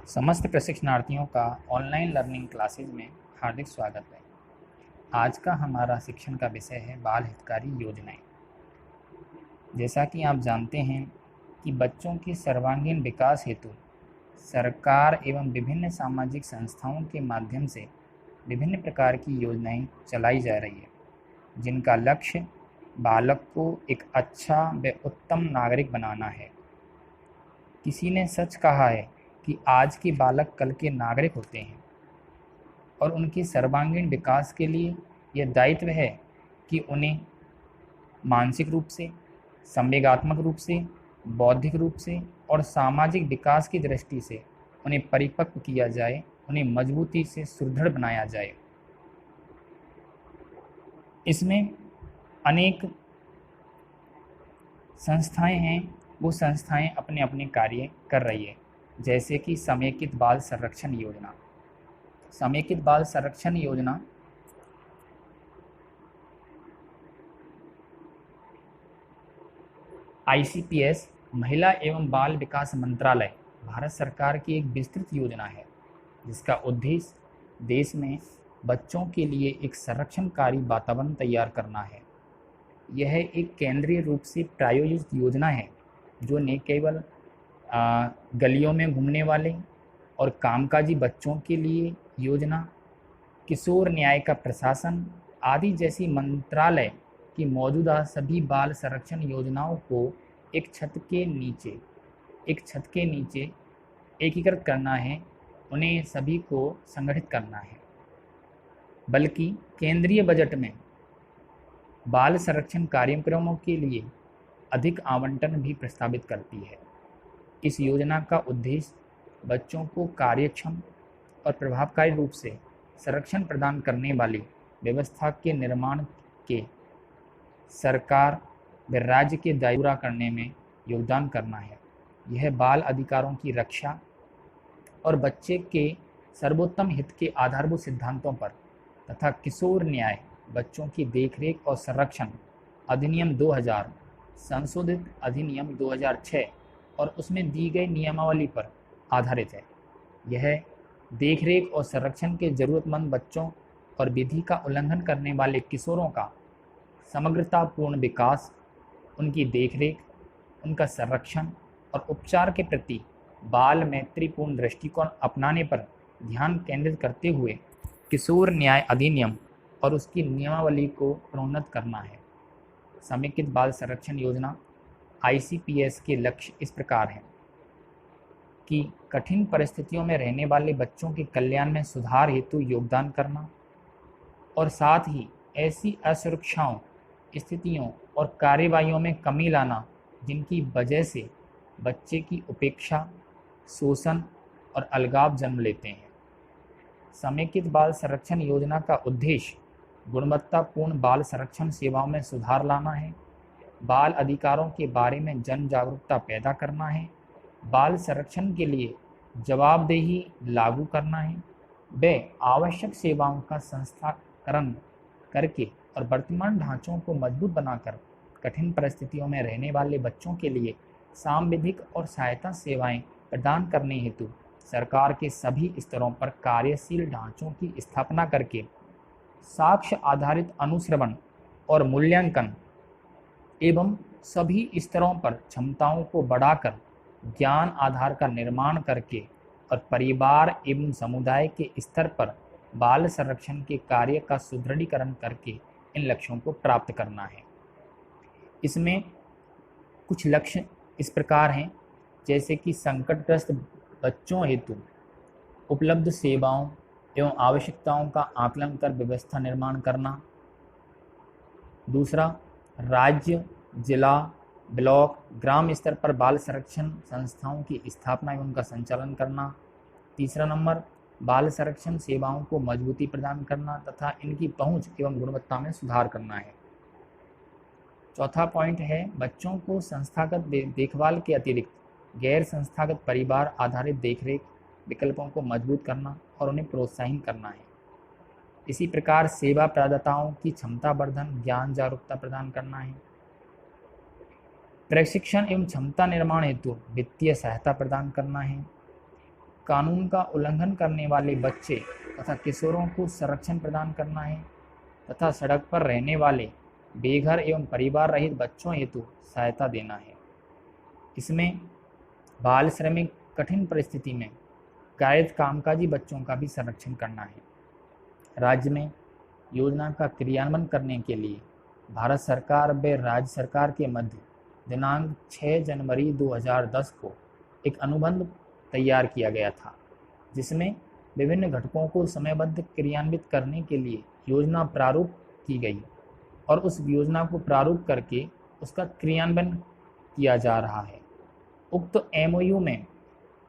समस्त प्रशिक्षणार्थियों का ऑनलाइन लर्निंग क्लासेज में हार्दिक स्वागत है। आज का हमारा शिक्षण का विषय है बाल हितकारी योजनाएं। जैसा कि आप जानते हैं कि बच्चों के सर्वांगीण विकास हेतु सरकार एवं विभिन्न सामाजिक संस्थाओं के माध्यम से विभिन्न प्रकार की योजनाएं चलाई जा रही है, जिनका लक्ष्य बालक को एक अच्छा व उत्तम नागरिक बनाना है। किसी ने सच कहा है कि आज के बालक कल के नागरिक होते हैं और उनके सर्वांगीण विकास के लिए यह दायित्व है कि उन्हें मानसिक रूप से, संवेगात्मक रूप से, बौद्धिक रूप से और सामाजिक विकास की दृष्टि से उन्हें परिपक्व किया जाए, उन्हें मजबूती से सुदृढ़ बनाया जाए। इसमें अनेक संस्थाएं हैं, वो संस्थाएं अपने अपने कार्य कर रही है, जैसे कि समेकित बाल संरक्षण योजना। समेकित बाल संरक्षण योजना ICPS महिला एवं बाल विकास मंत्रालय भारत सरकार की एक विस्तृत योजना है, जिसका उद्देश्य देश में बच्चों के लिए एक संरक्षणकारी वातावरण तैयार करना है। यह एक केंद्रीय रूप से प्रायोजित योजना है जो न केवल गलियों में घूमने वाले और कामकाजी बच्चों के लिए योजना, किशोर न्याय का प्रशासन आदि जैसी मंत्रालय की मौजूदा सभी बाल संरक्षण योजनाओं को एक छत के नीचे एकीकृत करना है, उन्हें सभी को संगठित करना है। बल्कि केंद्रीय बजट में बाल संरक्षण कार्यक्रमों के लिए अधिक आवंटन भी प्रस्तावित करती है। इस योजना का उद्देश्य बच्चों को कार्यक्षम और प्रभावकारी रूप से संरक्षण प्रदान करने वाली व्यवस्था के निर्माण के सरकार व राज्य के दायित्व पूरा करने में योगदान करना है। यह बाल अधिकारों की रक्षा और बच्चे के सर्वोत्तम हित के आधारभूत सिद्धांतों पर तथा किशोर न्याय, बच्चों की देखरेख और संरक्षण अधिनियम 2000, संशोधित अधिनियम 2006 और उसमें दी गई नियमावली पर आधारित है। यह देखरेख और संरक्षण के जरूरतमंद बच्चों और विधि का उल्लंघन करने वाले किशोरों का समग्रतापूर्ण विकास, उनकी देखरेख, उनका संरक्षण और उपचार के प्रति बाल मैत्रीपूर्ण दृष्टिकोण अपनाने पर ध्यान केंद्रित करते हुए किशोर न्याय अधिनियम और उसकी नियमावली को प्रोन्नत करना है। समेकित बाल संरक्षण योजना ICPS के लक्ष्य इस प्रकार हैं कि कठिन परिस्थितियों में रहने वाले बच्चों के कल्याण में सुधार हेतु योगदान करना और साथ ही ऐसी असुरक्षाओं, स्थितियों और कार्यवाहियों में कमी लाना जिनकी वजह से बच्चे की उपेक्षा, शोषण और अलगाव जन्म लेते हैं। समेकित बाल संरक्षण योजना का उद्देश्य गुणवत्तापूर्ण बाल संरक्षण सेवाओं में सुधार लाना है, बाल अधिकारों के बारे में जन जागरूकता पैदा करना है, बाल संरक्षण के लिए जवाबदेही लागू करना है, व आवश्यक सेवाओं का संस्थाकरण करके और वर्तमान ढांचों को मजबूत बनाकर कठिन परिस्थितियों में रहने वाले बच्चों के लिए सांविधिक और सहायता सेवाएं प्रदान करने हेतु सरकार के सभी स्तरों पर कार्यशील ढांचों की स्थापना करके साक्ष्य आधारित अनुश्रवण और मूल्यांकन एवं सभी स्तरों पर क्षमताओं को बढ़ाकर ज्ञान आधार का निर्माण करके और परिवार एवं समुदाय के स्तर पर बाल संरक्षण के कार्य का सुदृढ़ीकरण करके इन लक्ष्यों को प्राप्त करना है। इसमें कुछ लक्ष्य इस प्रकार हैं, जैसे कि संकटग्रस्त बच्चों हेतु उपलब्ध सेवाओं एवं आवश्यकताओं का आकलन कर व्यवस्था निर्माण करना। दूसरा, राज्य, जिला, ब्लॉक, ग्राम स्तर पर बाल संरक्षण संस्थाओं की स्थापना एवं उनका संचालन करना। तीसरा नंबर, बाल संरक्षण सेवाओं को मजबूती प्रदान करना तथा इनकी पहुंच एवं गुणवत्ता में सुधार करना है। चौथा पॉइंट है बच्चों को संस्थागत देखभाल के अतिरिक्त गैर संस्थागत परिवार आधारित देखरेख विकल्पों को मजबूत करना और उन्हें प्रोत्साहित करना है। इसी प्रकार सेवा प्रदाताओं की क्षमता वर्धन, ज्ञान जागरूकता प्रदान करना है। प्रशिक्षण एवं क्षमता निर्माण हेतु वित्तीय सहायता प्रदान करना है। कानून का उल्लंघन करने वाले बच्चे तथा किशोरों को संरक्षण प्रदान करना है तथा सड़क पर रहने वाले बेघर एवं परिवार रहित बच्चों हेतु सहायता देना है। इसमें बाल श्रमिक कठिन परिस्थिति में कैद कामकाजी बच्चों का भी संरक्षण करना है। राज्य में योजना का क्रियान्वयन करने के लिए भारत सरकार व राज्य सरकार के मध्य दिनांक 6 जनवरी 2010 को एक अनुबंध तैयार किया गया था, जिसमें विभिन्न घटकों को समयबद्ध क्रियान्वित करने के लिए योजना प्रारूप की गई और उस योजना को प्रारूप करके उसका क्रियान्वयन किया जा रहा है। उक्त एमओयू में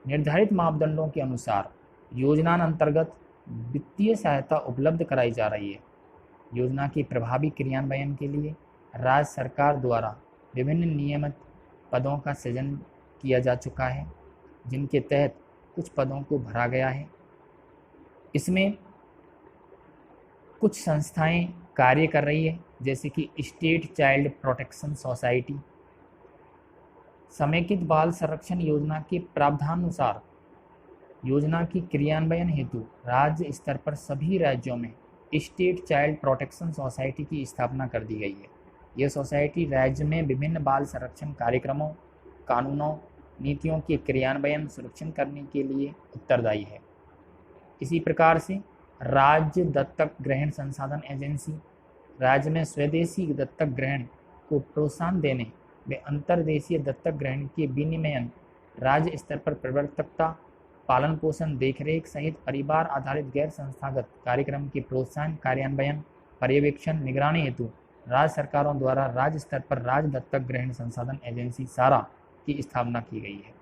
निर्धारित मापदंडों के अनुसार योजना अंतर्गत वित्तीय सहायता उपलब्ध कराई जा रही है। योजना के प्रभावी क्रियान्वयन के लिए राज्य सरकार द्वारा विभिन्न नियमित पदों का सृजन किया जा चुका है, जिनके तहत कुछ पदों को भरा गया है। इसमें कुछ संस्थाएं कार्य कर रही है, जैसे कि स्टेट चाइल्ड प्रोटेक्शन सोसाइटी। समेकित बाल संरक्षण योजना के प्रावधानुसार योजना की क्रियान्वयन हेतु राज्य स्तर पर सभी राज्यों में स्टेट चाइल्ड प्रोटेक्शन सोसाइटी की स्थापना कर दी गई है। यह सोसाइटी राज्य में विभिन्न बाल संरक्षण कार्यक्रमों, कानूनों, नीतियों के क्रियान्वयन सुरक्षित करने के लिए उत्तरदायी है। इसी प्रकार से राज्य दत्तक ग्रहण संसाधन एजेंसी राज्य में स्वदेशी दत्तक ग्रहण को प्रोत्साहन देने व अंतर्देशीय दत्तक ग्रहण के विनियमन, राज्य स्तर पर प्रवर्तकता, पालन पोषण, देखरेख सहित परिवार आधारित गैर संस्थागत कार्यक्रम के प्रोत्साहन, कार्यान्वयन, पर्यवेक्षण, निगरानी हेतु राज्य सरकारों द्वारा राज्य स्तर पर राज्य दत्तक ग्रहण संसाधन एजेंसी सारा की स्थापना की गई है।